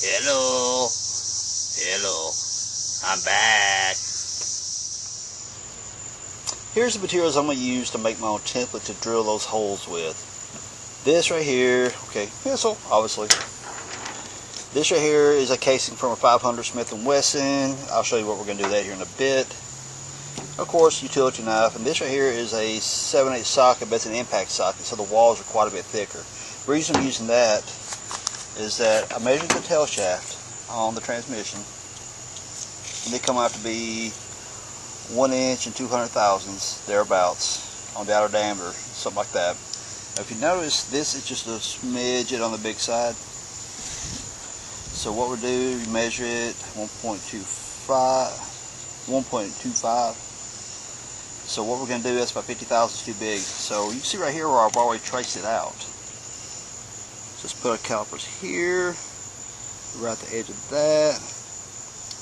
Hello. Hello. I'm back. Here's the materials I'm going to use to make my own template to drill those holes with. This right here, okay, pencil, obviously. This right here is a casing from a 500 Smith & Wesson. I'll show you what we're going to do that here in a bit. Of course, utility knife, and this right here is a 7/8 socket, but it's an impact socket, so the walls are quite a bit thicker. The reason I'm using that is that I measured the tail shaft on the transmission, and they come out to be 1 inch and 200 thousandths, thereabouts, on the outer diameter, something like that. Now, if you notice, this is just a smidget on the big side. So what we'll do, we measure it 1.25. So what we're going to do, that's about 50 thousandths too big. So you can see right here where I've already traced it out. Just put our calipers here, right at the edge of that.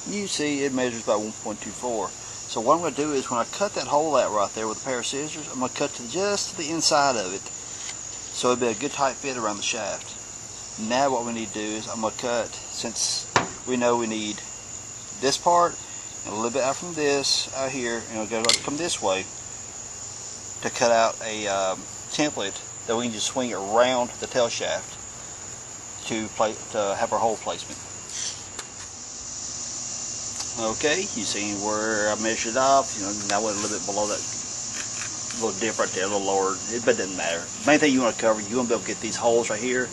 You see it measures about 1.24. So what I'm going to do is when I cut that hole out right there with a pair of scissors, I'm going to cut to just the inside of it. So it'll be a good tight fit around the shaft. Now what we need to do is I'm going to cut, since we know we need this part and a little bit out from this out here, and we're going to come this way to cut out a template that we can just swing around the tail shaft to have our hole placement. Okay, you see where I measured off, you know, now we're a little bit below that little dip right there, a little lower, but it doesn't matter. The main thing you want to cover, you want to be able to get these holes right here,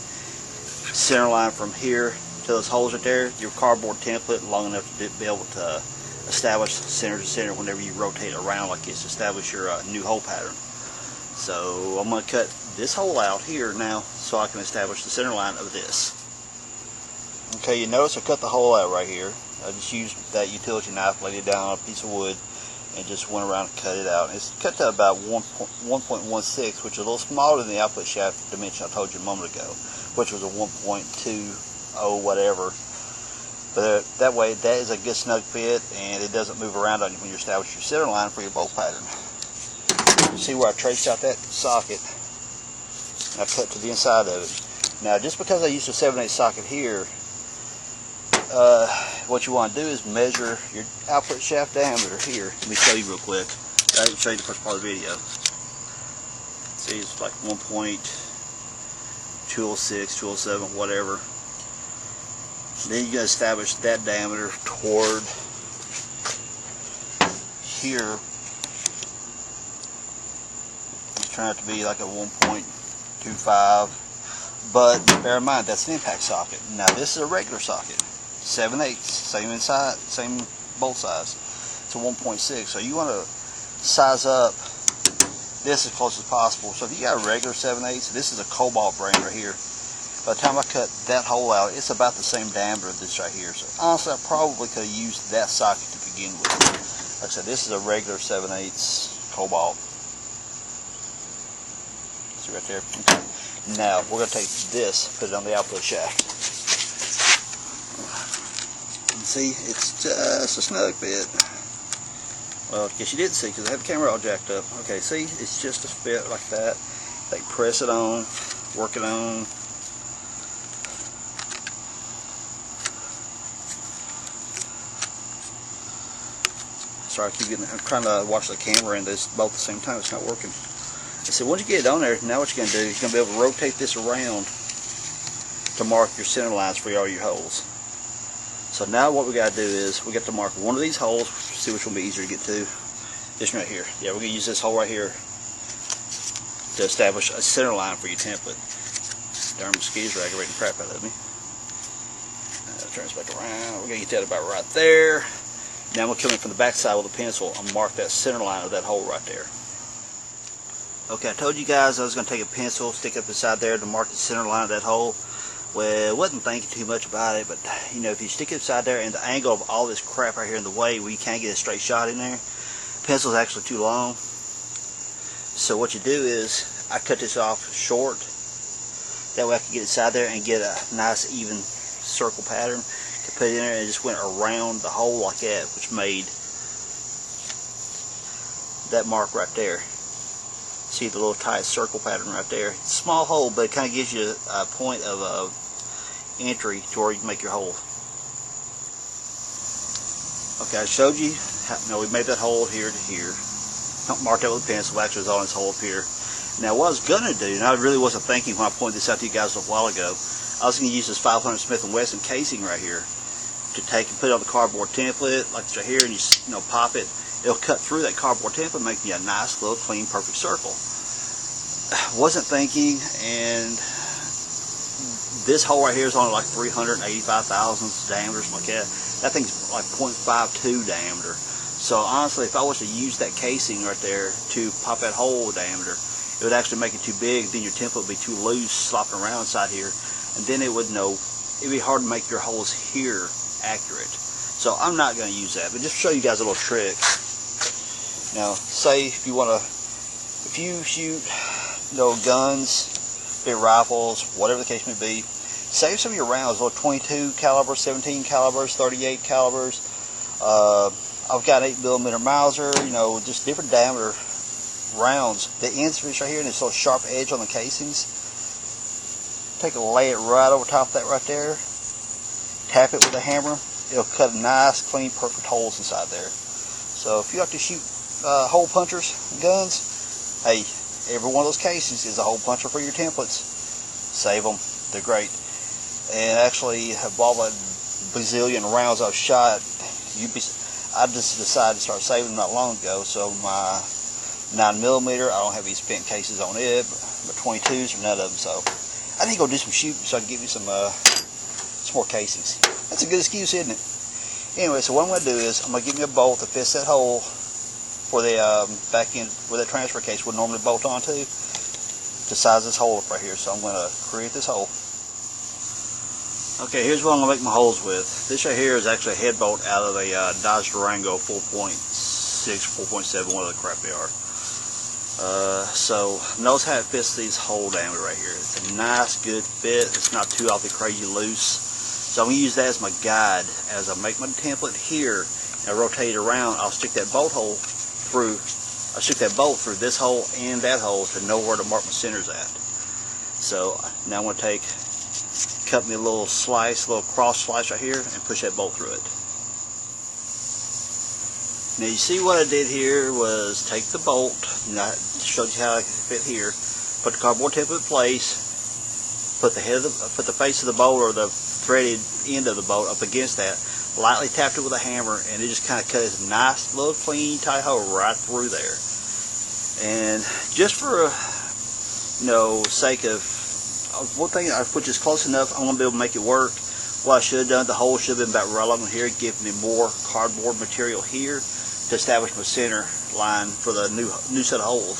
center line from here to those holes right there, your cardboard template long enough to be able to establish center to center whenever you rotate it around like this, establish your new hole pattern. So I'm going to cut this hole out here now so I can establish the center line of this. Okay, you notice I cut the hole out right here. I just used that utility knife, laid it down on a piece of wood, and just went around and cut it out. It's cut to about 1.16, which is a little smaller than the output shaft dimension I told you a moment ago, which was a 1.20 whatever. But that way, that is a good snug fit, and it doesn't move around on you when you establish your center line for your bolt pattern. You see where I traced out that socket, and I cut to the inside of it. Now, just because I used a 7/8 socket here, what you want to do is measure your output shaft diameter here. Let me show you real quick. I didn't show you the first part of the video. See, it's like 1.206, 207, whatever. Then you gotta establish that diameter toward here. It's trying it to be like a 1.25, but bear in mind that's an impact socket. Now this is a regular socket, 7/8, same inside, same bolt size. It's a 1.6. So you want to size up this as close as possible. So if you got a regular 7/8, this is a cobalt brand right here. By the time I cut that hole out, it's about the same diameter of this right here. So honestly, I probably could have used that socket to begin with. Like I said, this is a regular 7/8 cobalt. See right there? Okay. Now, we're going to take this, put it on the output shaft. And see, it's just a snug fit. Well, I guess you didn't see because I had the camera all jacked up. Okay, see, it's just a fit like that. They press it on, work it on. Sorry, I'm trying to watch the camera and this both at the same time. It's not working. And so once you get it on there, now what you're going to do, you're going to be able to rotate this around to mark your center lines for all your holes. So now what we got to do is we got to mark one of these holes. See which one will be easier to get to. This one right here. Yeah, we're going to use this hole right here to establish a center line for your template. Darn mosquitoes are aggravating the crap out of me. Turn this back around. We're going to get that about right there. Now I'm going to come in from the back side with a pencil and mark that center line of that hole right there. Okay, I told you guys I was going to take a pencil, stick it up inside there to mark the center line of that hole. Well, I wasn't thinking too much about it, but you know, if you stick it inside there and the angle of all this crap right here in the way where you can't get a straight shot in there, the pencil's actually too long. So what you do is, I cut this off short. That way I can get inside there and get a nice even circle pattern. Put it in there and it just went around the hole like that, which made that mark right there. See the little tight circle pattern right there. It's a small hole, but it kind of gives you a point of entry to where you can make your hole. Okay, I showed you how, we made that hole here to here. Marked out with a pencil. Actually, it was on this hole up here. Now, what I was gonna do, and I really wasn't thinking when I pointed this out to you guys a while ago, I was gonna use this 500 Smith & Wesson casing right here to take and put it on the cardboard template, like it's right here, and you pop it. It'll cut through that cardboard template, and make me a nice little clean, perfect circle. Wasn't thinking, and this hole right here is only like 385 thousandths diameter, something like that. That thing's like 0.52 diameter. So honestly, if I was to use that casing right there to pop that hole diameter, it would actually make it too big. Then your template would be too loose, slopping around inside here, and then it'd be hard to make your holes here accurate. So I'm not going to use that, but just to show you guys a little trick. Now, say if you shoot, guns, big rifles, whatever the case may be, save some of your rounds, little 22 caliber, 17 calibers, 38 calibers. I've got 8mm Mauser, just different diameter rounds. The ends of this right here, and this little sharp edge on the casings. Lay it right over top of that right there. Tap it with a hammer. It'll cut nice, clean, perfect holes inside there. So if you like to shoot hole punchers, guns, hey, every one of those casings is a hole puncher for your templates. Save them. They're great. And actually, of all the bazillion rounds I've shot, I just decided to start saving them not long ago. So my 9mm, I don't have any spent cases on it, but 22s are none of them. So I need to go do some shooting so I can give you some more casings. That's a good excuse, isn't it? Anyway, so what I'm going to do is I'm going to give me a bolt that fits that hole for the back end where that transfer case would normally bolt onto to size this hole up right here. So I'm going to create this hole. Okay, here's what I'm going to make my holes with. This right here is actually a head bolt out of a Dodge Durango 4.6, 4.7, whatever the crap they are. So notice how it fits these hole diameter right here. It's a nice, good fit. It's not too awfully crazy loose. So I'm going to use that as my guide. As I make my template here and I rotate it around, I'll stick that bolt through this hole and that hole to know where to mark my centers at. So now I'm going to cut me a little cross slice right here and push that bolt through it. Now you see what I did here was take the bolt, and I showed you how I fit here, put the cardboard template in place, put the face of the bolt or the threaded end of the bolt up against that, lightly tapped it with a hammer, and it just kind of cut this nice little clean tight hole right through there. And just for sake of one thing, which is close enough, I'm going to be able to make it work. What I should have done, the hole should have been about right along here, give me more cardboard material here to establish my center line for the new set of holes.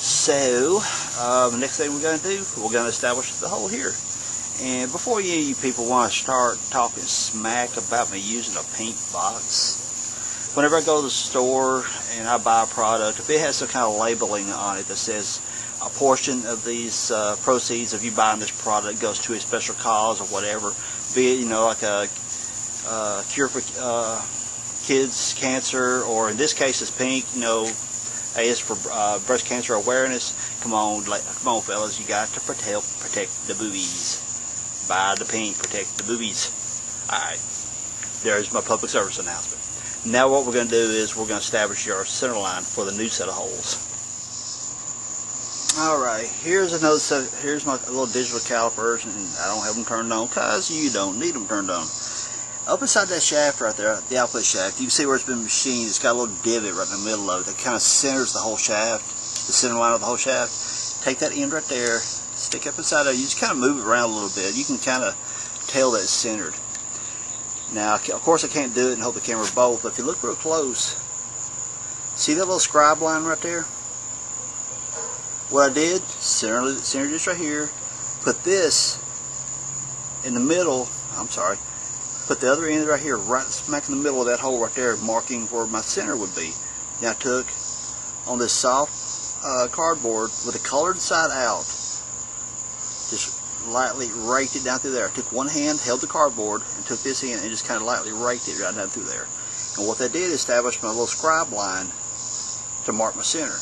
So the next thing we're going to do, we're going to establish the hole here. And before you people want to start talking smack about me using a paint box, whenever I go to the store and I buy a product, if it has some kind of labeling on it that says a portion of these proceeds of you buying this product goes to a special cause or whatever, be it like a cure for kids cancer, or in this case it's pink, hey, it's for breast cancer awareness. Come on fellas, you got to protect the boobies. Buy the pink, protect the boobies. Alright, there's my public service announcement. Now what we're going to do is we're going to establish our center line for the new set of holes. Alright, here's my little digital calipers, and I don't have them turned on because you don't need them turned on. Up inside that shaft right there, the output shaft, you can see where it's been machined. It's got a little divot right in the middle of it that kind of centers the whole shaft, the center line of the whole shaft. Take that end right there, stick up inside there. You just kind of move it around a little bit. You can kind of tell that it's centered. Now, of course, I can't do it and hold the camera both, but if you look real close, see that little scribe line right there? What I did, center this right here, put this in the middle, put the other end right here, right smack in the middle of that hole right there, marking where my center would be. Now I took on this soft cardboard with the colored side out, just lightly raked it down through there. I took one hand, held the cardboard, and took this end and just kind of lightly raked it right down through there. And what that did is establish my little scribe line to mark my center.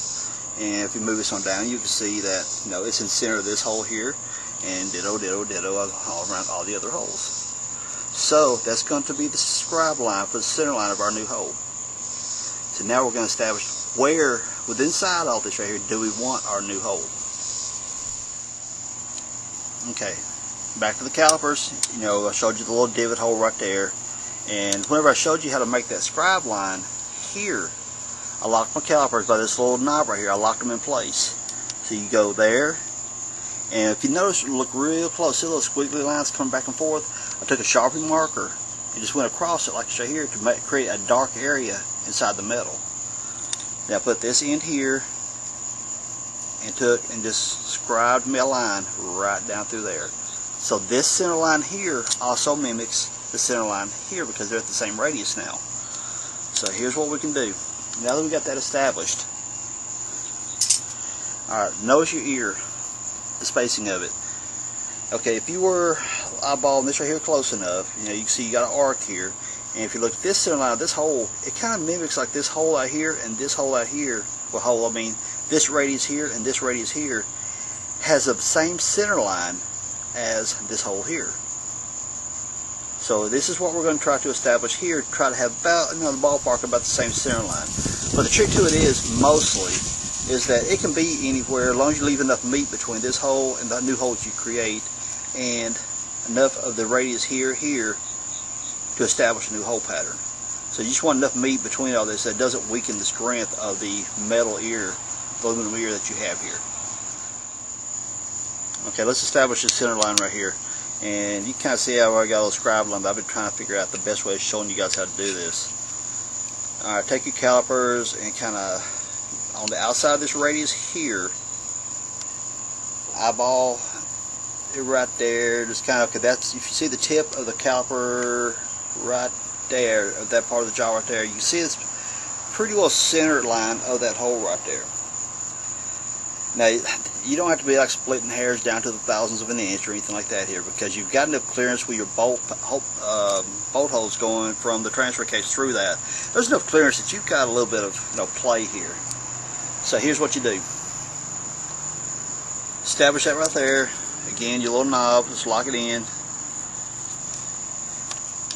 And if you move this on down, you can see that it's in the center of this hole here. and ditto, ditto, ditto all around all the other holes. So that's going to be the scribe line for the center line of our new hole. So now we're going to establish where, within inside all this right here, do we want our new hole. Okay, back to the calipers. You know, I showed you the little divot hole right there, and whenever I showed you how to make that scribe line here, I locked my calipers by this little knob right here. I locked them in place. So you go there, and if you notice, look real close, see those squiggly lines coming back and forth? I took a Sharpie marker and just went across it like it's right here to create a dark area inside the metal. Now I put this end here and took and just scribed me a line right down through there. So this center line here also mimics the center line here because they're at the same radius now. So here's what we can do. Now that we got that established, alright, notice your ear, the spacing of it. Okay, if you were eyeballing this right here close enough, you know, you can see you got an arc here. And if you look at this center line, this hole, it kind of mimics like this hole out here and this hole out here. Well, hole, I mean, this radius here and this radius here has the same center line as this hole here. So this is what we're going to try to establish here. Try to have about, you know, the ballpark about the same center line. But the trick to it is, mostly, is that it can be anywhere as long as you leave enough meat between this hole and the new hole that you create, and enough of the radius here to establish a new hole pattern. So you just want enough meat between all this that doesn't weaken the strength of the metal ear, the aluminum ear that you have here. Okay, let's establish this center line right here. And you kind of see how I got a little scribe line, but I've been trying to figure out the best way of showing you guys how to do this. Alright, take your calipers and kind of, on the outside of this radius here, eyeball it right there, just kind of, cause that's, if you see the tip of the caliper right there, of that part of the jaw right there, you can see it's pretty well centered line of that hole right there. Now, you don't have to be like splitting hairs down to the thousandths of an inch or anything like that here, because you've got enough clearance with your bolt holes going from the transfer case through that. There's enough clearance that you've got a little bit of, you know, play here. So here's what you do. Establish that right there. Again, your little knob, just lock it in.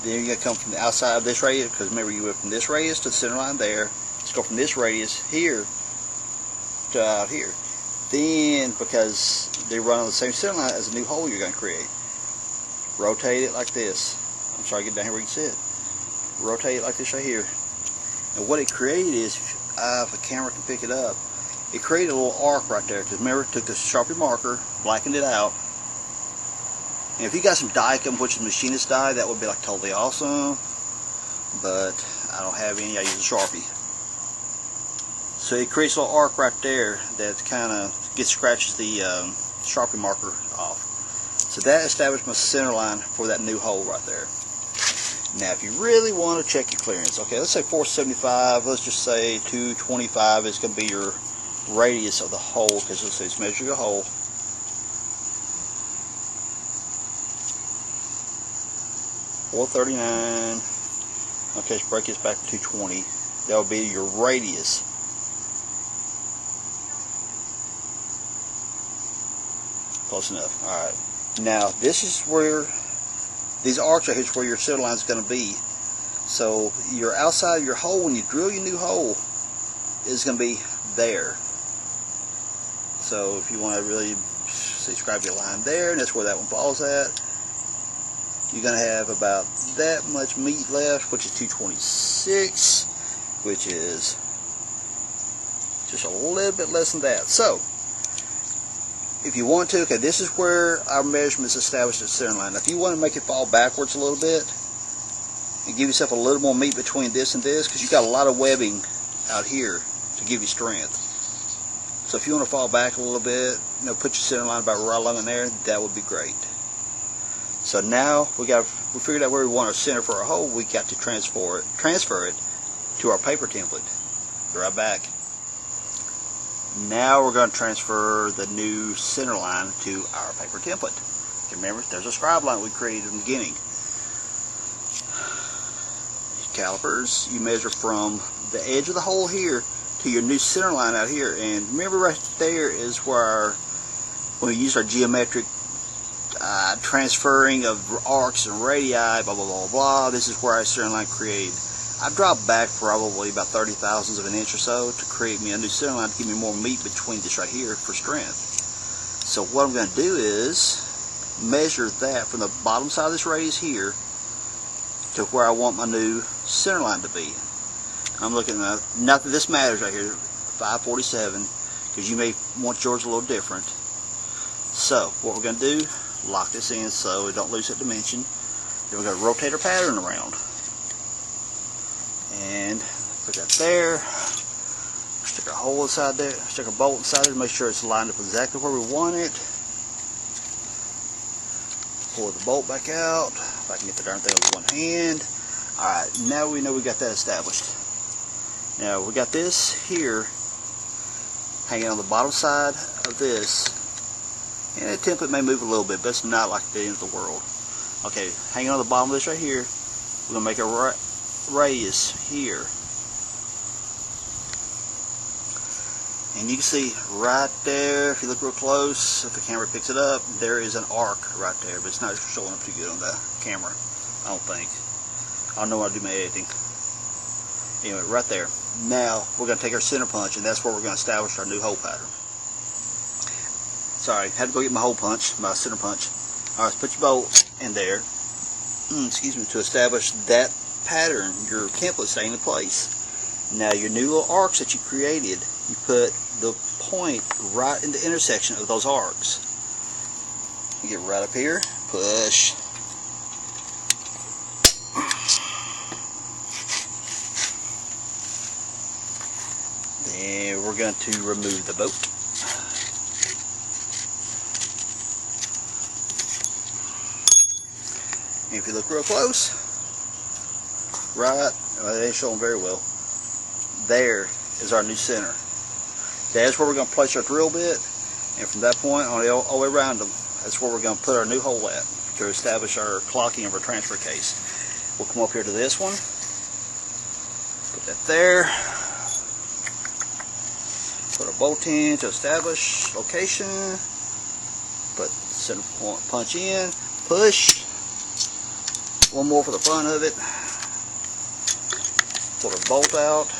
Then you're going to come from the outside of this radius, because remember you went from this radius to the center line there. Let's go from this radius here to out here. Then, because they run on the same center line as the new hole you're going to create, rotate it like this. I'm sorry, get down here where you can see it. Rotate it like this right here. And what it created is, if the camera can pick it up, it created a little arc right there. Because remember, it took this Sharpie marker, blackened it out. And if you got some Dicom, which is machinist dye, that would be like totally awesome. But I don't have any. I use a Sharpie. So it creates a little arc right there that kind of scratches the Sharpie marker off. So that established my center line for that new hole right there. Now, if you really want to check your clearance, okay, let's say 475. Let's just say 225 is going to be your radius of the hole, because let's measure your hole. .439. Okay, let's break this back to 220. That would be your radius. Close enough. Alright. Now, this is where, these arcs right here is where your center line is going to be. So, your outside of your hole, when you drill your new hole, is going to be there. So, if you want to really scribe your line there, and that's where that one falls at, you're going to have about that much meat left, which is 226, which is just a little bit less than that. So, if you want to, okay, this is where our measurements established at center line. Now, if you want to make it fall backwards a little bit and give yourself a little more meat between this and this, because you've got a lot of webbing out here to give you strength. So if you want to fall back a little bit, you know, put your center line about right along in there, that would be great. So now we figured out where we want our center for our hole. We got to transfer it to our paper template. Be right back. Now we're going to transfer the new center line to our paper template. Remember, there's a scribe line we created in the beginning. Calipers, you measure from the edge of the hole here to your new center line out here. And remember, right there is where when we use our geometric transferring of arcs and radii, blah blah blah blah. This is where I center line created. I dropped back probably about 30 thousandths of an inch or so to create me a new center line to give me more meat between this right here for strength. So what I'm going to do is measure that from the bottom side of this radius here to where I want my new center line to be. I'm looking at, not that this matters right here, 547, because you may want yours a little different. So what we're going to do, lock this in so we don't lose that dimension. Then we're going to rotate our pattern around. And put that there. Stick our hole inside there, stick our bolt inside there to make sure it's lined up exactly where we want it. Pull the bolt back out. If I can get the darn thing with one hand. Alright, now we know we got that established. Now we got this here hanging on the bottom side of this. And the template may move a little bit, but it's not like the end of the world. Okay, hanging on the bottom of this right here, we're going to make a radius here. And you can see right there, if you look real close, if the camera picks it up, there is an arc right there, but it's not showing up too good on the camera, I don't think. I don't know how to do my editing. Anyway, right there. Now, we're going to take our center punch, and that's where we're going to establish our new hole pattern. Sorry, had to go get my hole punch, my center punch. Alright, so put your bolt in there, excuse me, to establish that pattern, your template staying in place. Now, your new little arcs that you created, you put the point right in the intersection of those arcs. You get right up here, push. Then we're going to remove the bolt. And if you look real close, right, it ain't showing very well, there is our new center. That's where we're going to place our drill bit, and from that point on all the way around them, that's where we're going to put our new hole at to establish our clocking of our transfer case. We'll come up here to this one, put that there, put our bolt in to establish location, put center point punch in, push, one more for the fun of it, pull our bolt out.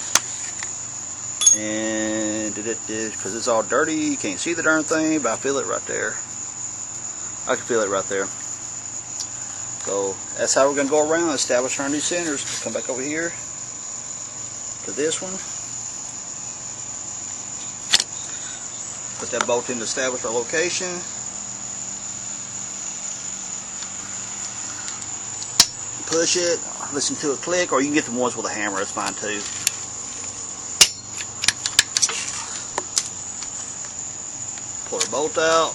And because it's all dirty, you can't see the darn thing, but I feel it right there. I can feel it right there. So that's how we're going to go around and establish our new centers. Come back over here to this one. Put that bolt in to establish our location. Push it, listen to it click, or you can get the ones with a hammer, that's fine too. Pull our bolt out.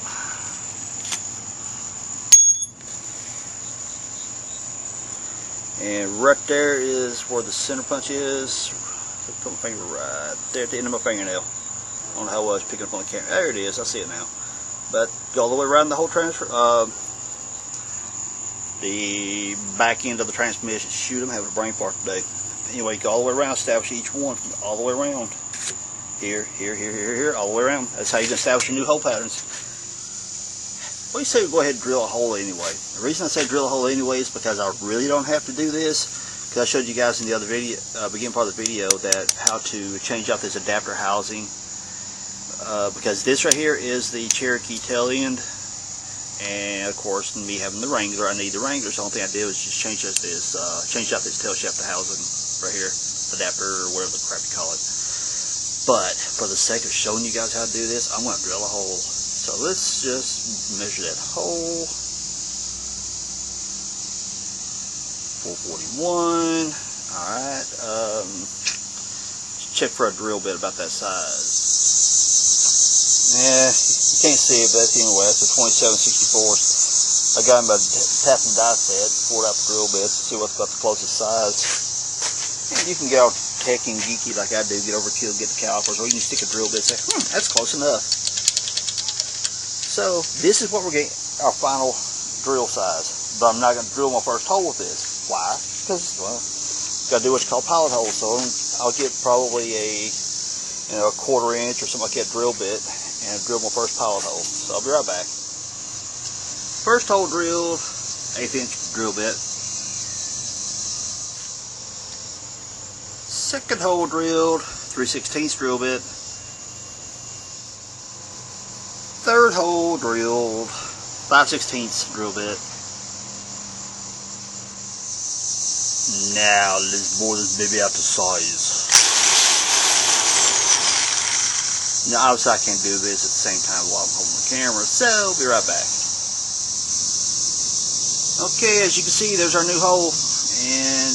And right there is where the center punch is. Put my finger right there at the end of my fingernail. I don't know how I was picking up on the camera. There it is, I see it now. But go all the way around the whole transfer, the back end of the transmission. Shoot, I'm having a brain fart today. Anyway, go all the way around, establish each one from all the way around. Here, here, here, here, here, all the way around. That's how you can establish your new hole patterns. What do you say we go ahead and drill a hole anyway? The reason I say drill a hole anyway is because I really don't have to do this. Because I showed you guys in the other video, beginning part of the video, that how to change out this adapter housing. Because this right here is the Cherokee tail end. And of course, me having the Wrangler, I need the Wrangler. So the only thing I did was just change out this tail shaft housing right here, adapter or whatever the crap you call it. But for the sake of showing you guys how to do this, I'm going to drill a hole. So let's just measure that hole. 441. Alright. Check for a drill bit about that size. Yeah, you can't see it, but anyway, that's a 27/64. I got him by tapping die set, poured out the drill bits to see what's about the closest size. And you can get all tech and geeky like I do, get overkill, get the calipers, or you can stick a drill bit and say, that's close enough. So this is what we're getting, our final drill size. But I'm not going to drill my first hole with this. Why? Because, well, got to do what's called pilot holes. So I'll get probably a 1/4 inch or something like that drill bit and drill my first pilot hole. So I'll be right back. First hole drilled, 1/8 inch drill bit. Second hole drilled, 3/16 drill bit. Third hole drilled, 5/16 drill bit. Now let's bore this baby out to size. Now obviously I can't do this at the same time while I'm holding the camera, so I'll be right back. Okay, as you can see, there's our new hole, and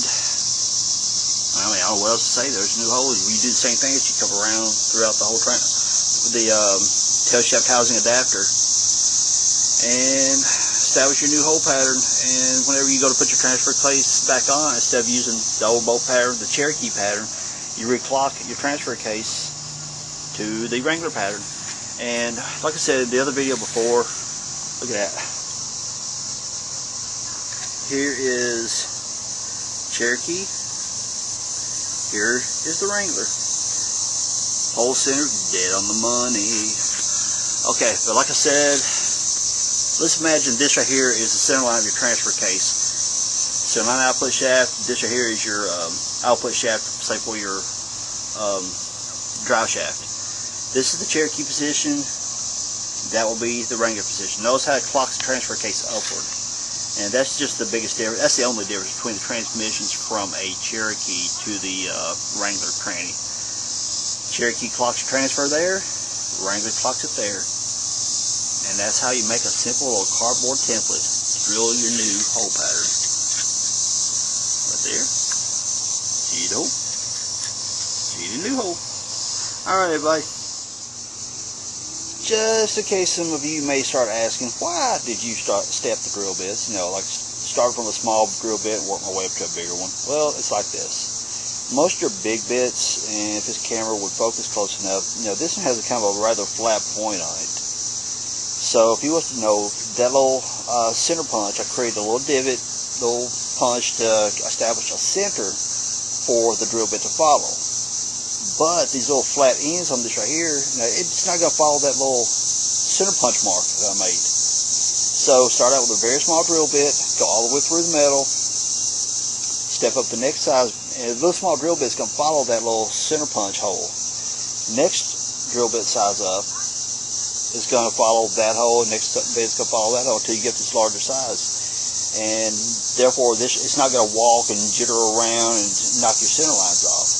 I mean, I don't know what else to say. There's a new hole. You do the same thing as you come around throughout the whole with the tail shaft housing adapter, and establish your new hole pattern. And whenever you go to put your transfer case back on, instead of using the old bolt pattern, the Cherokee pattern, you reclock your transfer case to the Wrangler pattern. And like I said in the other video before, look at that. Here is Cherokee. Here is the Wrangler. Hole center, dead on the money. Okay, but like I said, let's imagine this right here is the center line of your transfer case. Center line output shaft. This right here is your output shaft, say for your drive shaft. This is the Cherokee position. That will be the Wrangler position. Notice how it clocks the transfer case upward. And that's just the biggest difference. That's the only difference between the transmissions from a Cherokee to the Wrangler tranny. Cherokee clocks your transfer there. Wrangler clocks it there. And that's how you make a simple little cardboard template to drill your new hole pattern. Right there. See the hole. See the new hole. Alright, everybody. Just in case some of you may start asking, why did you step the drill bits? You know, like start from a small drill bit and work my way up to a bigger one. Well, it's like this. Most of your big bits, and if this camera would focus close enough, you know, this one has a kind of a rather flat point on it. So if you want to know, that little center punch, I created a little divot, little punch to establish a center for the drill bit to follow. But these little flat ends on this right here, you know, it's not going to follow that little center punch mark that I made. So start out with a very small drill bit, go all the way through the metal, step up the next size, and the little small drill bit is going to follow that little center punch hole. Next drill bit size up is going to follow that hole, next bit is going to follow that hole until you get this larger size. And therefore, it's not going to walk and jitter around and knock your center lines off.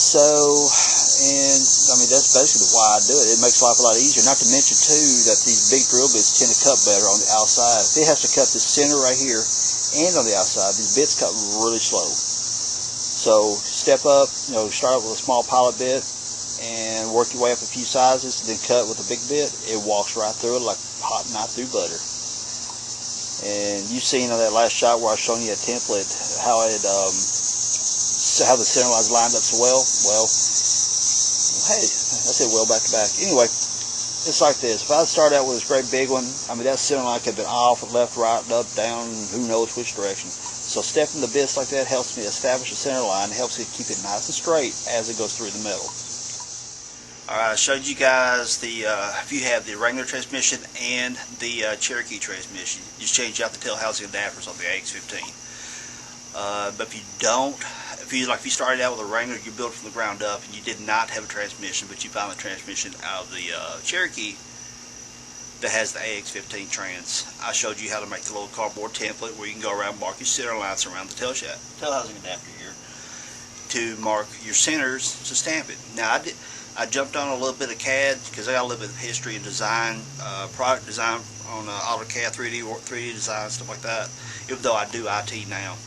So, and I mean, that's basically why I do it. It makes life a lot easier. Not to mention, too, that these big drill bits tend to cut better on the outside. If it has to cut the center right here and on the outside, these bits cut really slow. So, step up, you know, start out with a small pilot bit and work your way up a few sizes, then cut with a big bit. It walks right through it like hot knife through butter. And you've seen on that last shot where I was showing you a template, how it, how the center lines lined up so well. Well, hey, I said well back to back. Anyway, it's like this. If I start out with this great big one, I mean, that center line could have been off, left, right, up, down, who knows which direction. So stepping the bits like that helps me establish a center line, helps me keep it nice and straight as it goes through the metal. Alright, I showed you guys the, if you have the Wrangler transmission and the Cherokee transmission, just change out the tail housing adapters on the AX15. But if you don't, if you started out with a Wrangler, you built it from the ground up, and you did not have a transmission, but you found the transmission out of the Cherokee that has the AX15 trans, I showed you how to make the little cardboard template where you can go around and mark your center lines around the tail housing adapter here to mark your centers to stamp it. Now I jumped on a little bit of CAD because I got a little bit of history in design, product design on AutoCAD, 3D design, stuff like that, even though I do IT now.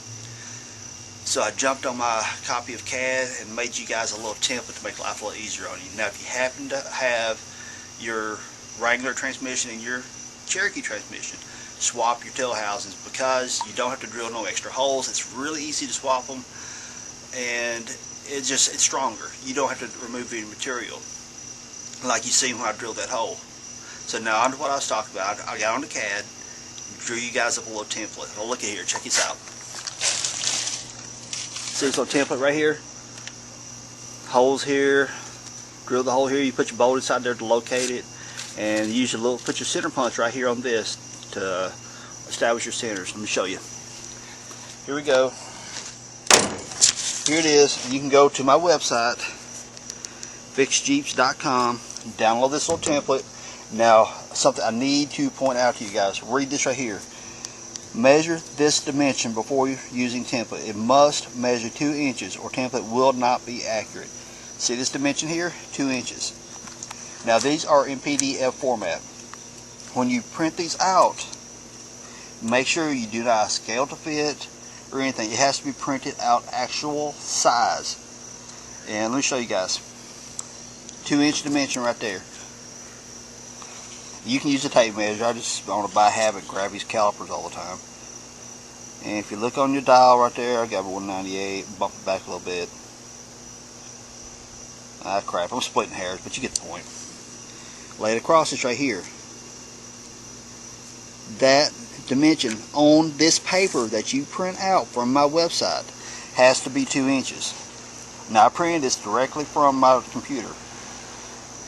So I jumped on my copy of CAD and made you guys a little template to make life a little easier on you. Now if you happen to have your Wrangler transmission and your Cherokee transmission, swap your tail housings, because you don't have to drill no extra holes. It's really easy to swap them, and it's stronger. You don't have to remove any material like you seen when I drilled that hole. So now on to what I was talking about. I got on the CAD, drew you guys up a little template. Well, look at here, check this out. See this little template right here? Holes here, drill the hole here, you put your bolt inside there to locate it, and use your put your center punch right here on this to establish your centers. Let me show you. Here we go. Here it is. You can go to my website, fixjeeps.com, download this little template. Now, something I need to point out to you guys. Read this right here. Measure this dimension before you're using template. It must measure 2 inches or template will not be accurate. See this dimension here? 2 inches. Now these are in PDF format. When you print these out, make sure you do not scale to fit or anything. It has to be printed out actual size. And let me show you guys. 2-inch dimension right there. You can use a tape measure. I just want to by habit grab these calipers all the time. And if you look on your dial right there, I got 198. Bump it back a little bit. Ah, crap. I'm splitting hairs, but you get the point. Lay it across this right here. That dimension on this paper that you print out from my website has to be 2 inches. Now I printed this directly from my computer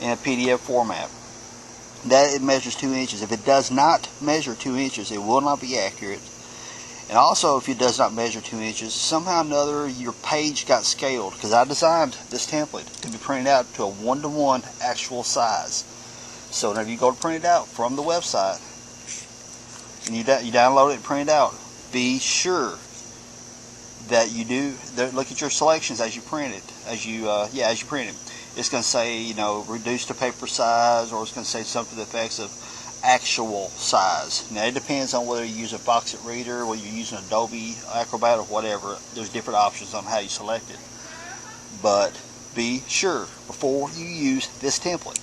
in a PDF format. That it measures 2 inches. If it does not measure 2 inches, it will not be accurate. And also, if it does not measure 2 inches, somehow or another your page got scaled, because I designed this template to be printed out to a 1-to-1 actual size. So whenever you go to print it out from the website and you download it and print it out, be sure that you do look at your selections as you print it. As you print it, it's going to say, you know, reduce the paper size, or it's going to say something to the effects of actual size. Now it depends on whether you use a Foxit reader, whether you're using Adobe Acrobat or whatever. There's different options on how you select it. But be sure before you use this template,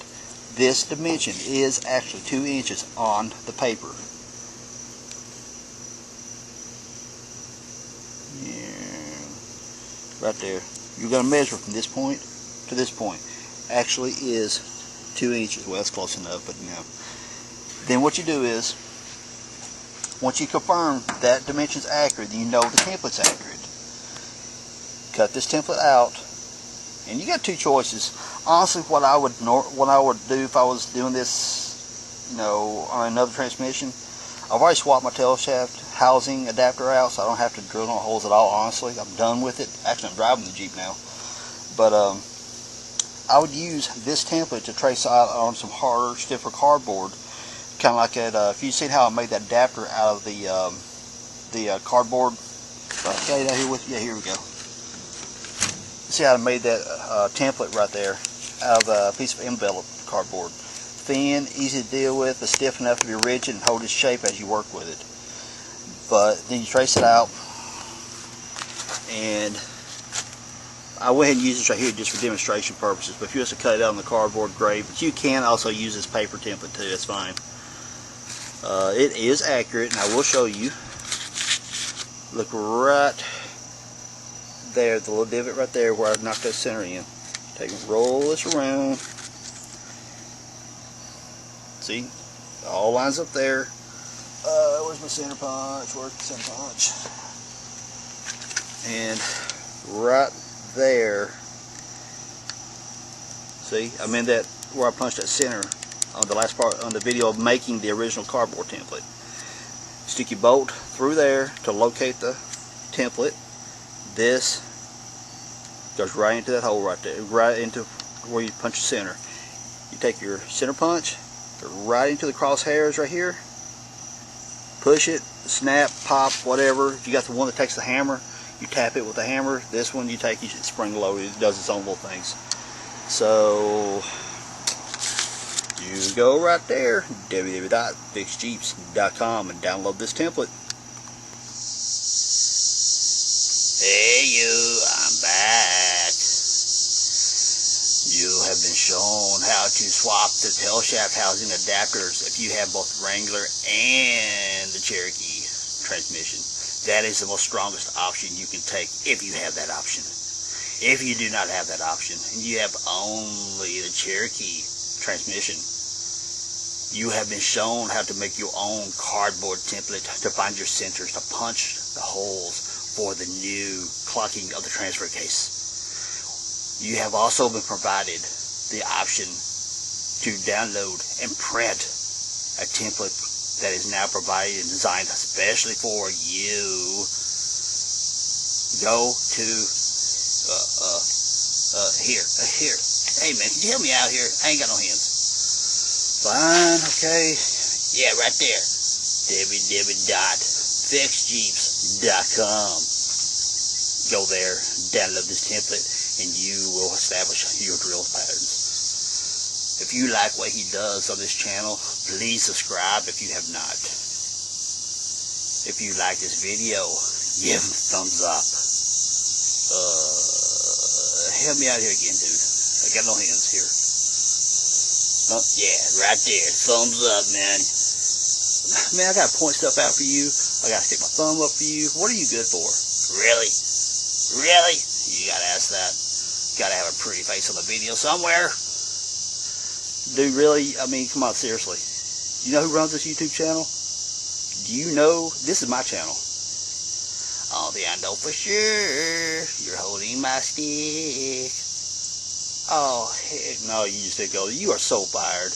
this dimension is actually 2 inches on the paper. Right there. You're going to measure from this point to this point. Actually is 2 inches. Well, that's close enough, but you know. Then what you do is, once you confirm that dimension's accurate, then you know the template's accurate. Cut this template out, and you got 2 choices. Honestly, what I would do if I was doing this, you know, on another transmission, I've already swapped my tail shaft housing adapter out, so I don't have to drill no holes at all. Honestly, I'm done with it. Actually, I'm driving the Jeep now, but I would use this template to trace out on some harder, stiffer cardboard, kind of like that. If you've seen how I made that adapter out of the cardboard, okay, down here with you. Yeah, here we go. See how I made that template right there out of a piece of envelope cardboard. Thin, easy to deal with, but stiff enough to be rigid and hold its shape as you work with it. But then you trace it out, and I went ahead and used this right here just for demonstration purposes. But if you want to cut it out on the cardboard, great. But you can also use this paper template too. That's fine. It is accurate, and I will show you. Look right there, the little divot right there where I knocked that center in. Take and roll this around. See, it all lines up there. Where's my center punch? Where's the center punch? And right there. See, I'm in that where I punched that center on the last part on the video of making the original cardboard template. Stick your bolt through there to locate the template. This goes right into that hole right there, right into where you punch the center. You take your center punch, go right into the crosshairs right here. Push it, snap, pop, whatever. If you got the one that takes the hammer, you tap it with the hammer. This one you take, it's spring loaded. It does its own little things. So you go right there, www.fixjeeps.com, and download this template. Hey I'm back. You have been shown how to swap the tail shaft housing adapters if you have both Wrangler and the Cherokee transmission. That is the most strongest option you can take if you have that option. If you do not have that option and you have only the Cherokee transmission, you have been shown how to make your own cardboard template to find your centers, to punch the holes for the new clocking of the transfer case. You have also been provided the option to download and print a template that is now provided and designed especially for you. Go to here. Hey man, can you help me out here? I ain't got no hands. Fine, okay. Yeah, right there. www.fixjeeps.com. Go there, download this template, and you will establish your drill patterns. If you like what he does on this channel, please subscribe if you have not. If you like this video, give him a thumbs up. Help me out here again, dude. I got no hands here. Oh, yeah, right there. Thumbs up, man. Man, I gotta point stuff out for you. I gotta stick my thumb up for you. What are you good for? Really? Really? You gotta ask that. Gotta have a pretty face on the video somewhere. Dude, really? I mean, come on, seriously. You know who runs this YouTube channel? Do you know? This is my channel. Oh, I know for sure. You're holding my stick. Oh, heck no, you just didn't go. You are so fired.